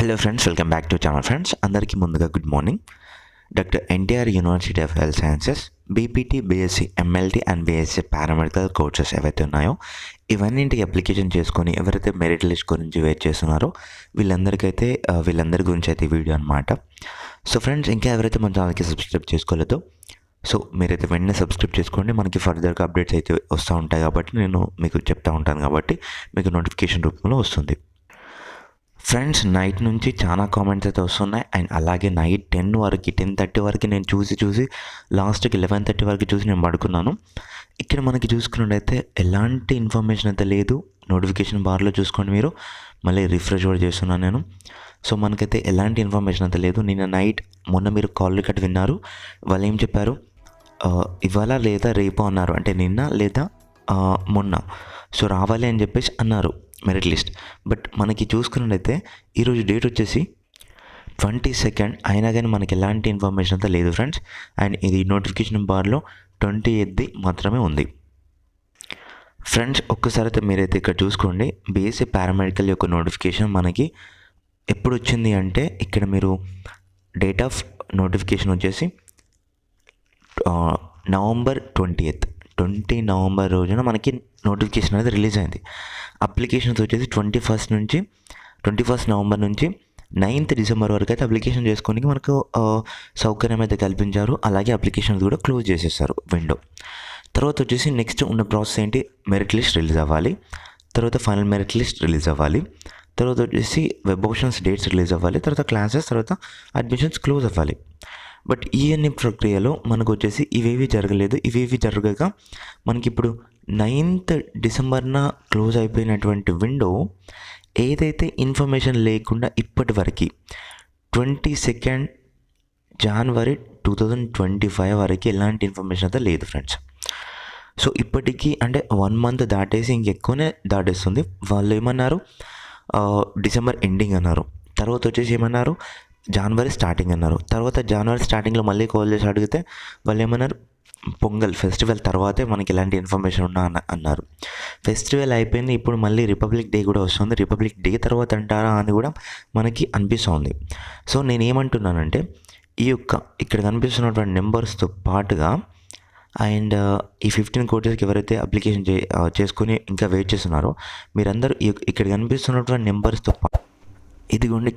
Hello friends, welcome back to channel. Friends అందరికీ ముందుగా good morning. Doctor NTR university of health sciences BPT, BSc, MLT and BSc paramedical courses ఏవైతే ఉన్నాయో ఇవన్నింటికి application చేసుకొని ఎవరైతే merit list గురించి wait చేస్తున్నారో వీళ్ళందరి గురించి అయితే వీడియో అనమాట. సో ఫ్రెండ్స్, ఇంకా ఎవరైతే మన ఛానల్కి సబ్స్క్రైబ్ చేసుకోలేదో సో మీరైతే వెంటనే సబ్స్క్రైబ్ చేసుకోండి. మనకి ఫర్దర్గా అప్డేట్స్ అయితే వస్తూ ఉంటాయి కాబట్టి నేను మీకు చెప్తూ ఉంటాను కాబట్టి మీకు నోటిఫికేషన్ రూపంలో వస్తుంది. ఫ్రెండ్స్, నైట్ నుంచి చాలా కామెంట్స్ అయితే వస్తున్నాయి. అండ్ అలాగే నైట్ 10:30 వరకు నేను చూసి లాస్ట్కి 11:30 వరకు చూసి నేను పడుకున్నాను. ఇక్కడ మనకి చూసుకున్నట్టయితే ఎలాంటి ఇన్ఫర్మేషన్ అయితే లేదు. నోటిఫికేషన్ బార్లో చూసుకోండి, మీరు మళ్ళీ రిఫ్రెష్ కూడా చేస్తున్నాను నేను. సో మనకైతే ఎలాంటి ఇన్ఫర్మేషన్ అయితే లేదు. మొన్న మీరు కాల్ రికార్డ్ విన్నారు. వాళ్ళు ఏం చెప్పారు, ఇవాళ లేదా రేపు అన్నారు, అంటే నిన్న లేదా మొన్న. సో రావాలి అని చెప్పేసి అన్నారు మెరిట్ లిస్ట్. బట్ మనకి చూసుకున్నట్టయితే ఈరోజు డేట్ వచ్చేసి 22 అయినా కానీ మనకి ఎలాంటి ఇన్ఫర్మేషన్ అయితే లేదు ఫ్రెండ్స్. అండ్ ఇది నోటిఫికేషన్ బార్లో 28th మాత్రమే ఉంది. ఫ్రెండ్స్, ఒక్కసారి అయితే మీరైతే ఇక్కడ చూసుకోండి. బీఎస్సీ పారామెడికల్ యొక్క నోటిఫికేషన్ మనకి ఎప్పుడు వచ్చింది అంటే, ఇక్కడ మీరు డేట్ ఆఫ్ నోటిఫికేషన్ వచ్చేసి November 20 నవంబర్ రోజున మనకి నోటిఫికేషన్ అనేది రిలీజ్ అయింది. అప్లికేషన్స్ వచ్చేసి 21 నవంబర్ నుంచి 9th డిసెంబర్ వరకు అయితే అప్లికేషన్ చేసుకోనికి మనకు సౌకర్యం అయితే కల్పించారు. అలాగే అప్లికేషన్స్ కూడా క్లోజ్ చేసేసారు విండో. తర్వాత వచ్చేసి నెక్స్ట్ ఉన్న ప్రాసెస్ ఏంటి, మెరిట్ లిస్ట్ రిలీజ్ అవ్వాలి, తర్వాత ఫైనల్ మెరిట్ లిస్ట్ రిలీజ్ అవ్వాలి, తర్వాత వచ్చేసి వెబ్ ఆప్షన్స్ డేట్స్ రిలీజ్ అవ్వాలి, తర్వాత క్లాసెస్, తర్వాత అడ్మిషన్స్ క్లోజ్ అవ్వాలి. బట్ ఈ అన్ని ప్రక్రియలో మనకు వచ్చేసి ఇవేవి జరగలేదు. ఇవేవి జరగక మనకి ఇప్పుడు 9th డిసెంబర్న క్లోజ్ అయిపోయినటువంటి విండో ఏదైతే ఇన్ఫర్మేషన్ లేకుండా ఇప్పటి వరకు 22 జనవరి 2025 వరకు ఎలాంటి ఇన్ఫర్మేషన్ అయితే లేదు ఫ్రెండ్స్. సో ఇప్పటికీ అంటే 1 month దాటేసి ఇంకెక్కువనే దాటేస్తుంది. వాళ్ళు ఏమన్నారు, డిసెంబర్ ఎండింగ్ అన్నారు. తర్వాత వచ్చేసి ఏమన్నారు, జనవరి స్టార్టింగ్ అన్నారు. తర్వాత జనవరి స్టార్టింగ్లో మళ్ళీ కాల్ చేసి అడిగితే వాళ్ళు ఏమన్నారు, పొంగల్ ఫెస్టివల్ తర్వాతే మనకి ఇలాంటి ఇన్ఫర్మేషన్ ఉన్నా అన్నారు. ఫెస్టివల్ అయిపోయింది, ఇప్పుడు మళ్ళీ రిపబ్లిక్ డే కూడా వస్తుంది. రిపబ్లిక్ డే తర్వాత అంటారా అని కూడా మనకి అనిపిస్తుంది. సో నేను ఏమంటున్నానంటే, ఇక్కడ కనిపిస్తున్నటువంటి నెంబర్స్తో పాటుగా అండ్ ఈ 15 కోర్సెస్కి ఎవరైతే అప్లికేషన్ చేసుకొని ఇంకా వెయిట్ చేస్తున్నారో మీరందరూ ఇక్కడ కనిపిస్తున్నటువంటి నెంబర్స్తో ఇదిగోండి,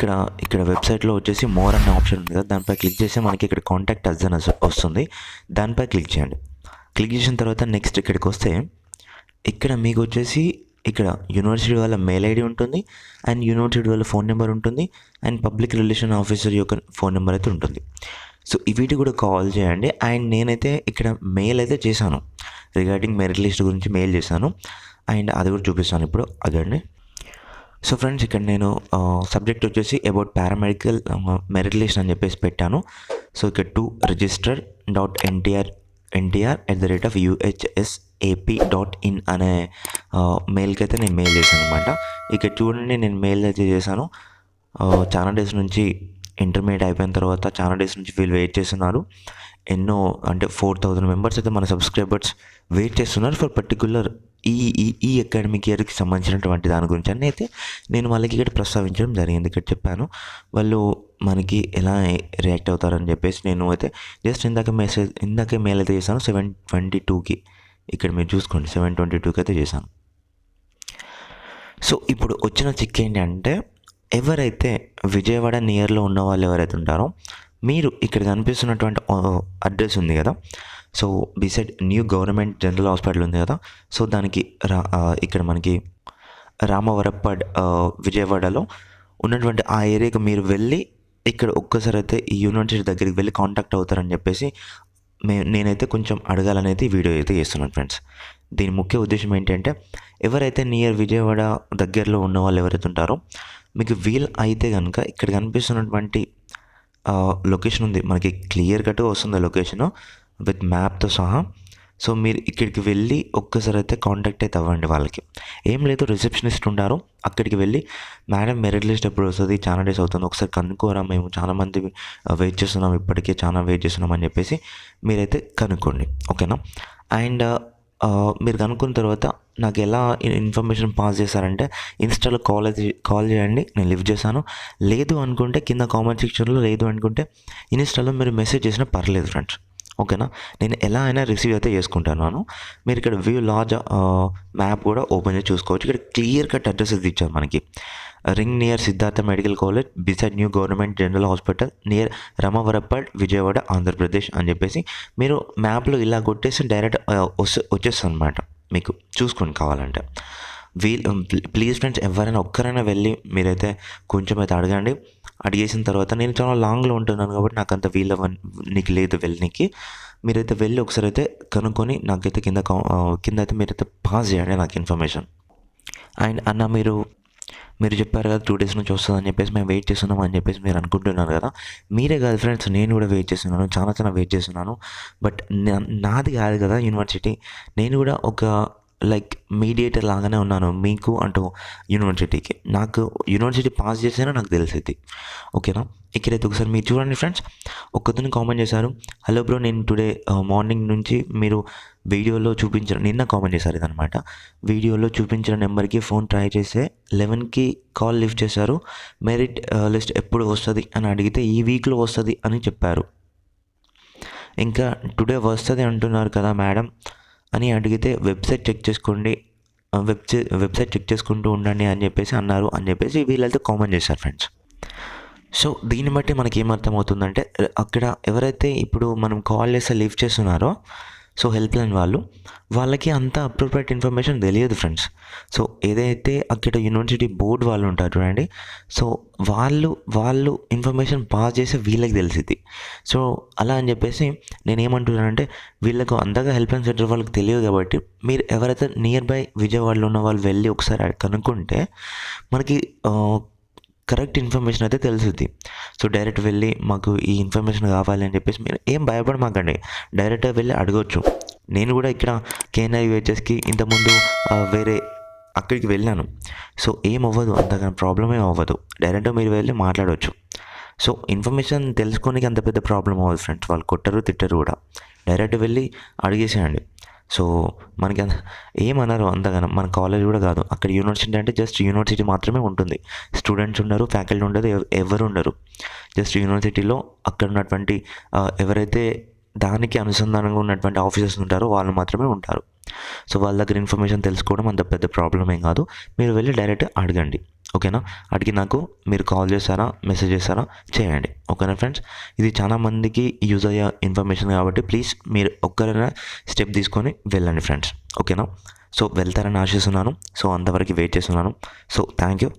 ఇక్కడ వెబ్సైట్లో వచ్చేసి మోర్ అనే ఆప్షన్ ఉంది కదా, దానిపై క్లిక్ చేస్తే మనకి ఇక్కడ కాంటాక్ట్ అస్ అని వస్తుంది. దానిపై క్లిక్ చేయండి. క్లిక్ చేసిన తర్వాత నెక్స్ట్ ఇక్కడికి వస్తే ఇక్కడ మీకు వచ్చేసి ఇక్కడ యూనివర్సిటీ వాళ్ళ మెయిల్ ఐడి ఉంటుంది, అండ్ యూనివర్సిటీ వాళ్ళ ఫోన్ నెంబర్ ఉంటుంది, అండ్ పబ్లిక్ రిలేషన్ ఆఫీసర్ యొక్క ఫోన్ నెంబర్ అయితే ఉంటుంది. సో వీటి కూడా కాల్ చేయండి. అండ్ నేనైతే ఇక్కడ మెయిల్ అయితే చేశాను, రిగార్డింగ్ మెరిట్ లిస్ట్ గురించి మెయిల్ చేశాను. అండ్ అది కూడా చూపిస్తాను ఇప్పుడు, అదండి. సో ఫ్రెండ్స్, ఇక్కడ నేను సబ్జెక్ట్ వచ్చేసి అబౌట్ పారామెడికల్ మెరిట్ లిస్ట్ అని చెప్పేసి పెట్టాను. సో ఇక్కడ to register.ntr@UHSAP.in అనే మెయిల్కి అయితే నేను మెయిల్ చేశాను అనమాట. ఇక్కడ చూడండి, నేను మెయిల్ అయితే చేశాను. చాలా డేస్ నుంచి ఇంటర్మీడియట్ అయిపోయిన తర్వాత చాలా డేస్ నుంచి వీళ్ళు వెయిట్ చేస్తున్నారు. ఎన్నో అంటే 4,000 మెంబర్స్ అయితే మన సబ్స్క్రైబర్స్ వెయిట్ చేస్తున్నారు ఫర్ పర్టికులర్ ఈ అకాడమిక్ ఇయర్కి సంబంధించినటువంటి దాని గురించి అని అయితే నేను వాళ్ళకి ఇక్కడ ప్రస్తావించడం జరిగింది. ఇక్కడ చెప్పాను వాళ్ళు మనకి ఎలా రియాక్ట్ అవుతారని చెప్పేసి. నేను అయితే జస్ట్ ఇందాకే మెయిల్ అయితే చేశాను 7:22కి. ఇక్కడ మీరు చూసుకోండి, 7:22కి అయితే చేశాను. సో ఇప్పుడు వచ్చిన చిక్ ఏంటి అంటే, ఎవరైతే విజయవాడ నియర్లో ఉన్న వాళ్ళు ఎవరైతే ఉంటారో మీరు ఇక్కడ కనిపిస్తున్నటువంటి అడ్రస్ ఉంది కదా, so beside new government general hospital ఉంది కదా, సో దానికి ఇక్కడ మనకి రామవరప్పడ్ విజయవాడలో ఉన్నటువంటి ఆ ఏరియాకి మీరు వెళ్ళి ఇక్కడ ఒక్కసారి అయితే ఈ యూనివర్సిటీ దగ్గరికి వెళ్ళి కాంటాక్ట్ అవుతారని చెప్పేసి నేనైతే కొంచెం అడగాలనేది వీడియో అయితే చేస్తున్నాను ఫ్రెండ్స్. దీని ముఖ్య ఉద్దేశం ఏంటంటే, ఎవరైతే నియర్ విజయవాడ దగ్గరలో ఉన్న వాళ్ళు ఎవరైతే ఉంటారో మీకు వీల్ అయితే కనుక ఇక్కడ కనిపిస్తున్నటువంటి లొకేషన్ ఉంది, మనకి క్లియర్ కట్గా వస్తుంది లొకేషను విత్ మ్యాప్తో సహా. సో మీరు ఇక్కడికి వెళ్ళి ఒక్కసారి అయితే కాంటాక్ట్ అయితే అవ్వండి వాళ్ళకి. ఏం లేదు, రిసెప్షనిస్ట్ ఉంటారు, అక్కడికి వెళ్ళి మేడం మెరిట్ లిస్ట్ ఎప్పుడు వస్తుంది, చాలా డేస్ అవుతుంది, ఒకసారి కనుక్కోరా, మేము చాలామంది వెయిట్ చేస్తున్నాం, ఇప్పటికే చాలా వెయిట్ చేస్తున్నాం అని చెప్పేసి మీరైతే కనుక్కోండి, ఓకేనా. అండ్ మీరు కనుక్కున్న తర్వాత నాకు ఎలా ఇన్ఫర్మేషన్ పాస్ చేశారంటే ఇన్స్టాలో కాల్ చేయండి, నేను లిఫ్ట్ చేశాను. లేదు అనుకుంటే కింద కామెంట్ సెక్షన్లో, లేదు అనుకుంటే ఇన్స్టాలో మీరు మెసేజ్ చేసినా పర్లేదు ఫ్రెండ్స్. ఓకేనా, నేను ఎలా అయినా రిసీవ్ అయితే చేసుకుంటాను. మీరు ఇక్కడ వ్యూ లార్జ్ మ్యాప్ కూడా ఓపెన్ చేసి చూసుకోవచ్చు. ఇక్కడ క్లియర్ కట్ అడ్రస్ ఇది ఇచ్చారు మనకి. Ring near Siddhartha medical college beside new government general hospital near Ramavarappadu Vijayawada Andhra Pradesh అని చెప్పేసి మీరు మ్యాప్లో ఇలా కొట్టేసి డైరెక్ట్ వచ్చేస్తుంది అనమాట. మీకు చూసుకొని కావాలంటే ప్లీజ్ ఫ్రెండ్స్, ఎవరైనా ఒక్కరైనా వెళ్ళి మీరైతే కొంచెం అయితే అడగండి. అడిగేసిన తర్వాత నేను చాలా లాంగ్లో ఉంటున్నాను కాబట్టి నాకు అంత నీకు లేదు వెళ్ళనికి. మీరైతే వెళ్ళి ఒకసారి అయితే కనుక్కొని నాకైతే కింద అయితే మీరైతే పాస్ చేయండి నాకు ఇన్ఫర్మేషన్. అండ్ అన్న మీరు చెప్పారు కదా 2 days నుంచి వస్తుందని చెప్పేసి మేము వెయిట్ చేస్తున్నాం అని చెప్పేసి మీరు అనుకుంటున్నారు కదా. మీరే కాదు ఫ్రెండ్స్, నేను కూడా వెయిట్ చేస్తున్నాను, చాలా వెయిట్ చేస్తున్నాను. బట్ నాది కాదు కదా యూనివర్సిటీ, నేను కూడా ఒక లైక్ మీడియేటర్ లాగానే ఉన్నాను మీకు అంటూ యూనివర్సిటీకి. నాకు యూనివర్సిటీ పాస్ చేసేనా నాకు తెలిసింది. ఓకేనా, ఇక్కడైతే ఒకసారి మీరు చూడండి ఫ్రెండ్స్. ఒక్కతను కామెంట్ చేశారు, హలో బ్రో, నేను టుడే మార్నింగ్ నుంచి మీరు వీడియోలో చూపించిన, నిన్న కామెంట్ చేశారు ఇదనమాట. వీడియోలో చూపించిన నెంబర్కి ఫోన్ ట్రై చేస్తే 11కి కాల్ లిఫ్ట్ చేశారు. మెరిట్ లిస్ట్ ఎప్పుడు వస్తుంది అని అడిగితే ఈ వీక్లో వస్తుంది అని చెప్పారు. ఇంకా టుడే వస్తుంది అంటున్నారు కదా మేడం అని అడిగితే వెబ్సైట్ చెక్ చేసుకోండి, వెబ్సైట్ చెక్ చేసుకుంటూ ఉండండి అని చెప్పేసి అన్నారు అని చెప్పేసి వీళ్ళైతే కామెంట్ చేశారు ఫ్రెండ్స్. సో దీన్ని బట్టి మనకి ఏమర్థమవుతుందంటే అక్కడ ఎవరైతే ఇప్పుడు మనం కాల్ చేస్తే లిఫ్ట్ చేస్తున్నారో సో హెల్ప్ లైన్ వాళ్ళకి అంత అప్రోప్రియేట్ ఇన్ఫర్మేషన్ తెలియదు ఫ్రెండ్స్. సో ఏదైతే అక్కడ యూనివర్సిటీ బోర్డు వాళ్ళు ఉంటారు చూడండి, సో వాళ్ళు ఇన్ఫర్మేషన్ పాస్ చేసి వీళ్ళకి తెలిసింది. సో అలా అని చెప్పేసి నేనేమంటున్నానంటే వీళ్ళకు అంతగా హెల్ప్ లైన్ సెంటర్ వాళ్ళకి తెలియదు కాబట్టి మీరు ఎవరైతే నియర్ బై విజయవాడలో ఉన్న వాళ్ళు వెళ్ళి ఒకసారి కనుక్కుంటే మనకి కరెక్ట్ ఇన్ఫర్మేషన్ అయితే తెలుస్తుంది. సో డైరెక్ట్ వెళ్ళి మాకు ఈ ఇన్ఫర్మేషన్ కావాలి అని చెప్పేసి మీరు ఏం భయపడమాకండి, డైరెక్ట్గా వెళ్ళి అడగవచ్చు. నేను కూడా ఇక్కడ KNIUHSకి ఇంతకుముందు వేరే అక్కడికి వెళ్ళాను. సో ఏమవ్వదు, అంతగా ప్రాబ్లం ఏం అవ్వదు, డైరెక్ట్గా మీరు వెళ్ళి మాట్లాడవచ్చు. సో ఇన్ఫర్మేషన్ తెలుసుకోనికి అంత పెద్ద ప్రాబ్లం అవ్వదు ఫ్రెండ్స్, వాళ్ళు కొట్టరు తిట్టరు కూడా, డైరెక్ట్ వెళ్ళి అడిగేసేయండి. సో మనకి ఏమన్నారు అంతగానో, మన కాలేజ్ కూడా కాదు, అక్కడ యూనివర్సిటీ అంటే జస్ట్ యూనివర్సిటీ మాత్రమే ఉంటుంది, స్టూడెంట్స్ ఉండరు, ఫ్యాకల్టీ ఉండదు, ఎవరు ఉండరు. జస్ట్ యూనివర్సిటీలో అక్కడ ఉన్నటువంటి ఎవరైతే దానికి అనుసంధానంగా ఉన్నటువంటి ఆఫీసర్స్ ఉంటారో వాళ్ళు మాత్రమే ఉంటారు. సో వాళ్ళ దగ్గర ఇన్ఫర్మేషన్ తెలుసుకోవడం అంత పెద్ద ప్రాబ్లం ఏం కాదు, మీరు వెళ్ళి డైరెక్ట్ అడగండి. ఓకేనా, అడిగి నాకు మీరు కాల్ చేస్తారా, మెసేజ్ చేస్తారా, చేయండి. ఓకేనా ఫ్రెండ్స్, ఇది చాలా మందికి యూజ్ అయ్యే ఇన్ఫర్మేషన్ కాబట్టి ప్లీజ్ మీరు ఒక్కరైనా స్టెప్ తీసుకొని వెళ్ళండి ఫ్రెండ్స్. ఓకేనా, సో వెళ్తారని ఆశిస్తున్నాను. సో అంతవరకు వెయిట్ చేస్తున్నాను. So thank you.